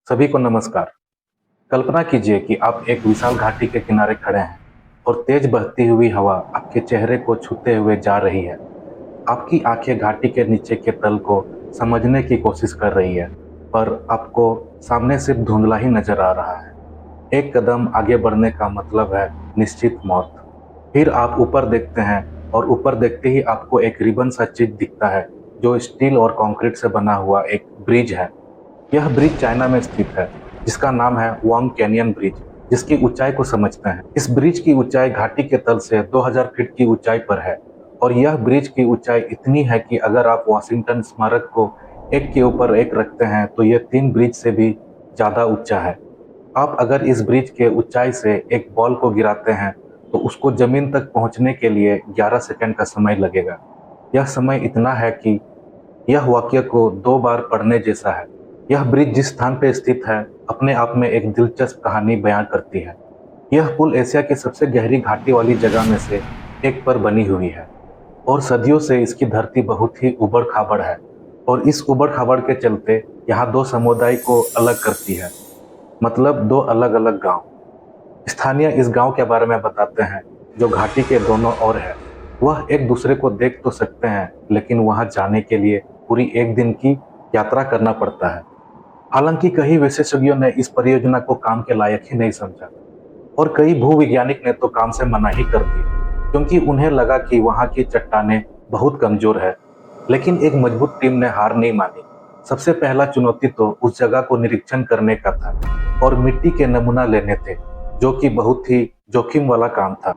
सभी को नमस्कार। कल्पना कीजिए कि आप एक विशाल घाटी के किनारे खड़े हैं और तेज बहती हुई हवा आपके चेहरे को छूते हुए जा रही है। आपकी आंखें घाटी के नीचे के तल को समझने की कोशिश कर रही है, पर आपको सामने सिर्फ धुंधला ही नजर आ रहा है। एक कदम आगे बढ़ने का मतलब है निश्चित मौत। फिर आप ऊपर देखते हैं और ऊपर देखते ही आपको एक रिबन सा चीज दिखता है, जो स्टील और कंक्रीट से बना हुआ एक ब्रिज है। यह ब्रिज चाइना में स्थित है, जिसका नाम है वांग कैनियन ब्रिज, जिसकी ऊंचाई को समझते हैं। इस ब्रिज की ऊंचाई घाटी के तल से 2000 फीट की ऊंचाई पर है और यह ब्रिज की ऊंचाई इतनी है कि अगर आप वाशिंगटन स्मारक को एक के ऊपर एक रखते हैं तो यह 3 ब्रिज से भी ज्यादा ऊंचा है। आप अगर इस ब्रिज के ऊंचाई से एक बॉल को गिराते हैं तो उसको जमीन तक पहुंचने के लिए 11 सेकंड का समय लगेगा। यह समय इतना है कि यह वाक्य को 2 बार पढ़ने जैसा है। यह ब्रिज जिस स्थान पर स्थित है, अपने आप में एक दिलचस्प कहानी बयां करती है। यह पुल एशिया की सबसे गहरी घाटी वाली जगह में से एक पर बनी हुई है और सदियों से इसकी धरती बहुत ही उबड़-खाबड़ है और इस उबड़-खाबड़ के चलते यहाँ 2 समुदाय को अलग करती है, मतलब 2 अलग-अलग गांव। स्थानीय इस गांव के बारे में बताते हैं, जो घाटी के दोनों ओर है। वह एक दूसरे को देख तो सकते हैं, लेकिन वहां जाने के लिए पूरी एक दिन की यात्रा करना पड़ता है। हालांकि कई विशेषज्ञों ने इस परियोजना को काम के लायक ही नहीं समझा और कई भूवैज्ञानिक ने तो काम से मना ही कर दिया, क्योंकि उन्हें लगा कि वहां की चट्टानें बहुत कमजोर है। लेकिन एक मजबूत टीम ने हार नहीं मानी। सबसे पहला चुनौती तो उस जगह को निरीक्षण करने का था और मिट्टी के नमूना लेने थे, जो कि बहुत ही जोखिम वाला काम था।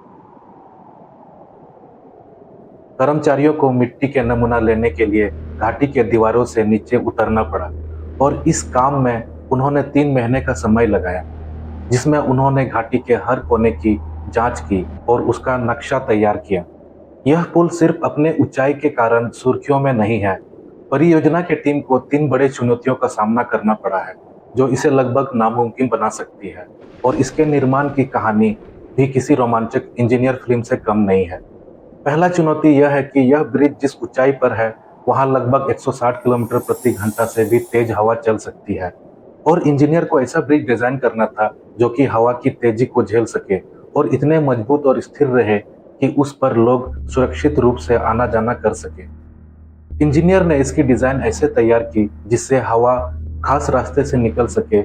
कर्मचारियों को मिट्टी के नमूना लेने के लिए घाटी के दीवारों से नीचे उतरना पड़ा और इस काम में उन्होंने 3 महीने का समय लगाया, जिसमें उन्होंने घाटी के हर कोने की जांच की और उसका नक्शा तैयार किया। यह पुल सिर्फ अपने ऊंचाई के कारण सुर्खियों में नहीं है। परियोजना की टीम को 3 बड़े चुनौतियों का सामना करना पड़ा है, जो इसे लगभग नामुमकिन बना सकती है और इसके निर्माण की कहानी भी किसी रोमांचक इंजीनियर फिल्म से कम नहीं है। पहला चुनौती यह है कि यह ब्रिज जिस ऊंचाई पर है, वहां लगभग 160 किलोमीटर प्रति घंटा से भी तेज हवा चल सकती है और इंजीनियर को ऐसा ब्रिज डिजाइन करना था जो कि हवा की तेजी को झेल सके और इतने मजबूत और स्थिर रहे कि उस पर लोग सुरक्षित रूप से आना जाना कर सके। इंजीनियर ने इसकी डिजाइन ऐसे तैयार की जिससे हवा खास रास्ते से निकल सके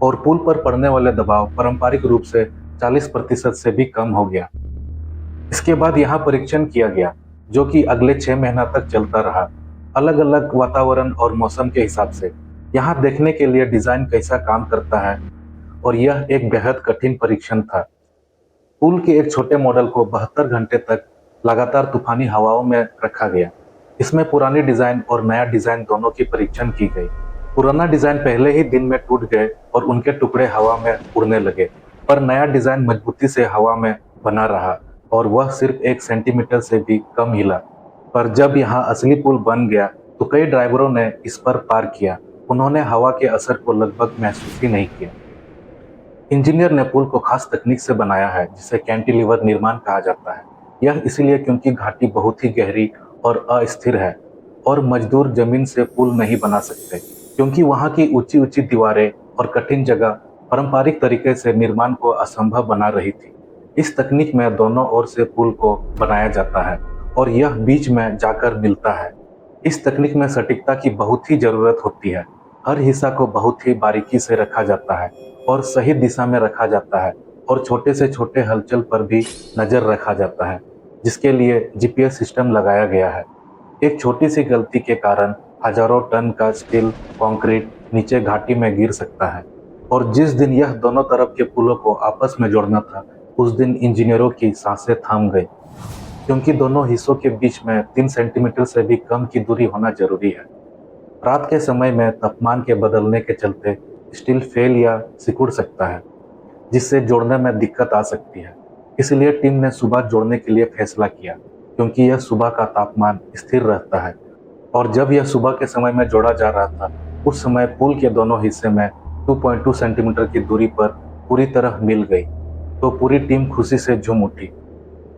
और पुल पर पड़ने वाले दबाव पारंपरिक रूप से 40% से भी कम हो गया। इसके बाद यहाँ परीक्षण किया गया, जो कि अगले 6 महीना तक चलता रहा, अलग अलग वातावरण और मौसम के हिसाब से। यहाँ देखने के लिए डिजाइन कैसा काम करता है और यह एक बेहद कठिन परीक्षण था। पुल के एक छोटे मॉडल को 72 घंटे तक लगातार तूफानी हवाओं में रखा गया। इसमें पुरानी डिजाइन और नया डिजाइन दोनों की परीक्षण की गई। पुराना डिजाइन पहले ही दिन में टूट गए और उनके टुकड़े हवा में उड़ने लगे, पर नया डिजाइन मजबूती से हवा में बना रहा और वह सिर्फ 1 सेंटीमीटर से भी कम हिला। पर जब यहाँ असली पुल बन गया तो कई ड्राइवरों ने इस पर पार किया। उन्होंने हवा के असर को लगभग महसूस ही नहीं किया। इंजीनियर ने पुल को खास तकनीक से बनाया है, जिसे कैंटिलीवर निर्माण कहा जाता है। यह इसलिए क्योंकि घाटी बहुत ही गहरी और अस्थिर है और मजदूर जमीन से पुल नहीं बना सकते, क्योंकि वहां की ऊंची ऊंची दीवारें और कठिन जगह पारंपरिक तरीके से निर्माण को असंभव बना रही थी। इस तकनीक में दोनों ओर से पुल को बनाया जाता है और यह बीच में जाकर मिलता है। इस तकनीक में सटीकता की बहुत ही जरूरत होती है। हर हिस्सा को बहुत ही बारीकी से रखा जाता है और सही दिशा में रखा जाता है और छोटे से छोटे हलचल पर भी नजर रखा जाता है, जिसके लिए जीपीएस सिस्टम लगाया गया है। एक छोटी सी गलती के कारण हजारों टन का स्टील कंक्रीट नीचे घाटी में गिर सकता है और जिस दिन यह दोनों तरफ के पुलों को आपस में जोड़ना था, उस दिन इंजीनियरों की सांसें थम गई, क्योंकि दोनों हिस्सों के बीच में 3 सेंटीमीटर से भी कम की दूरी होना जरूरी है। रात के समय में तापमान के बदलने के चलते स्टील फेल या सिकुड़ सकता है, जिससे जोड़ने में दिक्कत आ सकती है। इसलिए टीम ने सुबह जोड़ने के लिए फैसला किया, क्योंकि यह सुबह का तापमान स्थिर रहता है और जब यह सुबह के समय में जोड़ा जा रहा था, उस समय पुल के दोनों हिस्से में 2.2 सेंटीमीटर की दूरी पर पूरी तरह मिल गई, तो पूरी टीम खुशी से झूम उठी।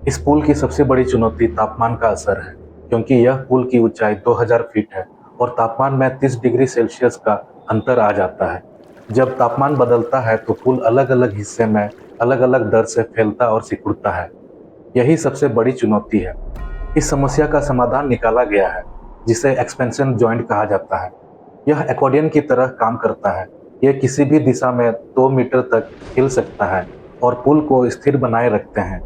इस पुल की सबसे बड़ी चुनौती तापमान का असर है, क्योंकि यह पुल की ऊंचाई 2000 फीट है और तापमान में 30 डिग्री सेल्सियस का अंतर आ जाता है। जब तापमान बदलता है तो पुल अलग अलग हिस्से में अलग अलग दर से फैलता और सिकुड़ता है। यही सबसे बड़ी चुनौती है। इस समस्या का समाधान निकाला गया है, जिसे एक्सपेंशन जॉइंट कहा जाता है। यह एक्कॉर्डियन की तरह काम करता है। यह किसी भी दिशा में 2 मीटर तक हिल सकता है और पुल को स्थिर बनाए रखते हैं।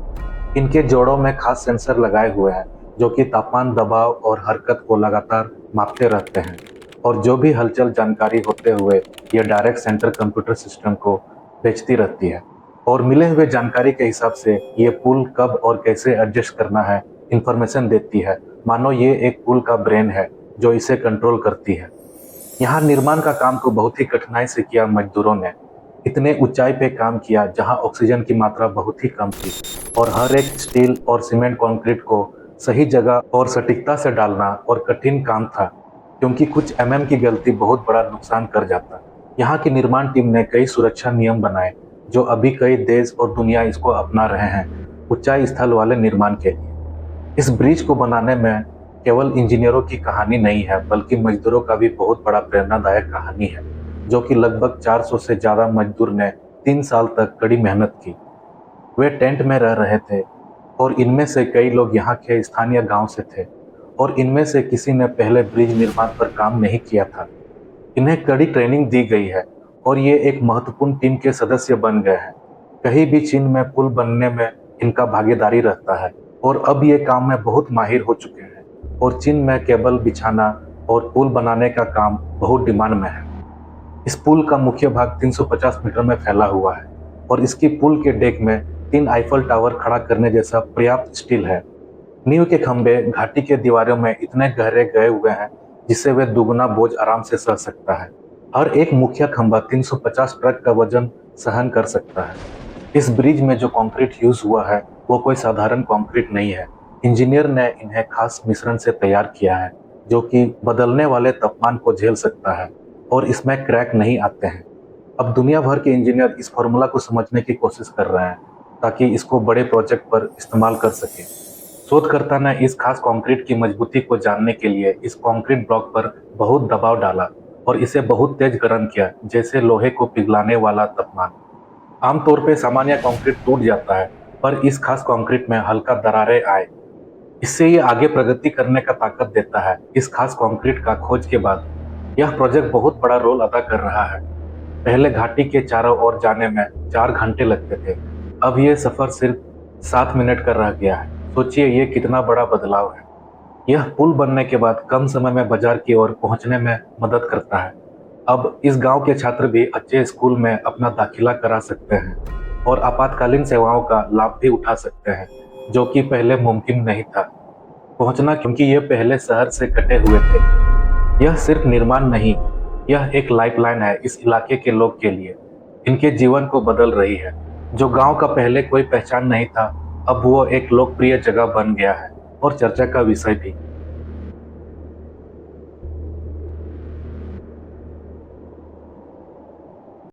इनके जोड़ों में खास सेंसर लगाए हुए हैं, जो कि तापमान, दबाव और हरकत को लगातार मापते रहते हैं। और जो भी हलचल जानकारी होते हुए यह डायरेक्ट सेंटर कंप्यूटर सिस्टम को भेजती रहती है। और मिले हुए जानकारी के हिसाब से ये पुल कब और कैसे एडजस्ट करना है, इंफॉर्मेशन देती है। मानो ये एक पुल का ब्रेन है जो इसे कंट्रोल करती है। यहाँ निर्माण का काम को बहुत ही कठिनाई से किया मजदूरों ने। इतने ऊंचाई पे काम किया जहाँ ऑक्सीजन की मात्रा बहुत ही कम थी, और हर एक स्टील और सीमेंट कंक्रीट को सही जगह और सटीकता से डालना और कठिन काम था, क्योंकि कुछ की गलती बहुत बड़ा नुकसान कर जाता। यहाँ की निर्माण टीम ने कई सुरक्षा नियम बनाए, जो अभी कई देश और दुनिया इसको अपना रहे हैं ऊंचाई स्थल वाले निर्माण के लिए। इस ब्रिज को बनाने में केवल इंजीनियरों की कहानी नहीं है, बल्कि मजदूरों का भी बहुत बड़ा प्रेरणादायक कहानी है, जो कि लगभग 400 से ज़्यादा मजदूर ने 3 साल तक कड़ी मेहनत की। वे टेंट में रह रहे थे, और इनमें से कई लोग यहाँ के स्थानीय गांव से थे, और इनमें से किसी ने पहले ब्रिज निर्माण पर काम नहीं किया था। इन्हें कड़ी ट्रेनिंग दी गई है, और ये एक महत्वपूर्ण टीम के सदस्य बन गए हैं। कहीं भी चीन में पुल बनने में इनका भागीदारी रहता है, और अब ये काम में बहुत माहिर हो चुके हैं। और चीन में केबल बिछाना और पुल बनाने का काम बहुत डिमांड में है। इस पुल का मुख्य भाग 350 मीटर में फैला हुआ है, और इसकी पुल के डेक में 3 आईफल टावर खड़ा करने जैसा पर्याप्त स्टील है। नींव के खंभे घाटी के दीवारों में इतने गहरे गए हुए हैं, जिससे वे दुगुना बोझ आराम से सह सकता है। हर एक मुख्य खंभा 350 ट्रक का वजन सहन कर सकता है। इस ब्रिज में जो कंक्रीट यूज हुआ है वो कोई साधारण कंक्रीट नहीं है। इंजीनियर ने इन्हें खास मिश्रण से तैयार किया है, जो कि बदलने वाले तापमान को झेल सकता है, और इसमें क्रैक नहीं आते हैं। अब दुनिया भर के इंजीनियर इस फॉर्मूला को समझने की कोशिश कर रहे हैं, ताकि इसको बड़े प्रोजेक्ट पर इस्तेमाल कर सके। शोधकर्ता ने इस खास कंक्रीट की मजबूती को जानने के लिए इस कंक्रीट ब्लॉक पर बहुत दबाव डाला और इसे बहुत तेज गर्म किया, जैसे लोहे को पिघलाने वाला तापमान। आमतौर पे सामान्य कंक्रीट टूट जाता है, पर इस खास कंक्रीट में हल्का दरारें आए। इससे ये आगे प्रगति करने का ताकत देता है। इस खास कंक्रीट का खोज के बाद यह प्रोजेक्ट बहुत बड़ा रोल अदा कर रहा है। पहले घाटी के चारों ओर जाने में 4 घंटे लगते थे, अब ये सफर सिर्फ 7 मिनट का रह गया है। सोचिए ये कितना बड़ा बदलाव है। यह पुल बनने के बाद कम समय में बाजार की ओर पहुंचने में मदद करता है। अब इस गांव के छात्र भी अच्छे स्कूल में अपना दाखिला करा सकते हैं और आपातकालीन सेवाओं का लाभ भी उठा सकते हैं, जो कि पहले मुमकिन नहीं था पहुंचना, क्योंकि ये पहले शहर से कटे हुए थे। यह सिर्फ निर्माण नहीं, यह एक लाइफलाइन है इस इलाके के लोग के लिए। इनके जीवन को बदल रही है। जो गांव का पहले कोई पहचान नहीं था, अब वो एक लोकप्रिय जगह बन गया है और चर्चा का विषय भी।